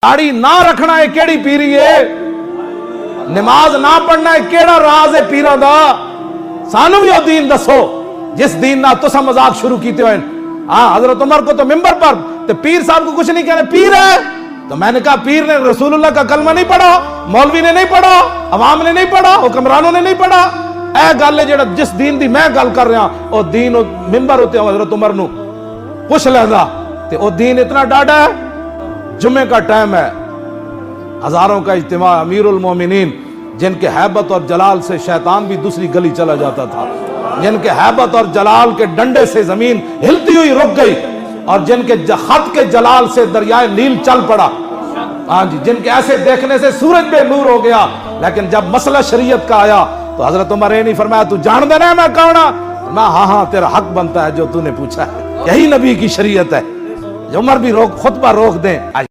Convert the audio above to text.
दाढ़ी ना रखना है केड़ी पीरी है, नमाज ना पढ़ना है केड़ा राज है पीरा दा। सानू भी दीन दसो जिस दीन ना तुसा मजाक शुरू कीते हुए। हाँ, हजरत उमर को तो मिंबर पर तो पीर साहब को कुछ नहीं कहना, पीर है। तो मैंने कहा पीर ने रसूलुल्लाह का कलमा नहीं पढ़ा, मौलवी ने नहीं पढ़ा, अवाम ने नहीं पढ़ा, हुक्मरानों ने नहीं पढ़ा। ए गल है जेड़ा जिस दीन दी मैं गल कर रहा ओ दीन मिंबर होते हजरत उमर नू पुछ लेंदा ते ओ दीन इतना डाढ़ा है। जुम्मे का टाइम है, हजारों का इज्तिमा, अमीरुल मोमिनीन जिनके हैबत और जलाल से शैतान भी दूसरी गली चला जाता था, जिनके हैबत और जलाल के डंडे से जमीन हिलती हुई रुक गई, और जिनके खत के जलाल से दरियाए नील चल पड़ा। हाँ जी, जिनके ऐसे देखने से सूरज पे नूर हो गया। लेकिन जब मसला शरीयत का आया तो हजरत उमर ने नहीं फरमाया तू जान देना मैं कौन हूं। मैं हाँ तेरा हक बनता है जो तूने पूछा है, यही नबी की शरीयत है। उमर भी खुतबा रोक दें।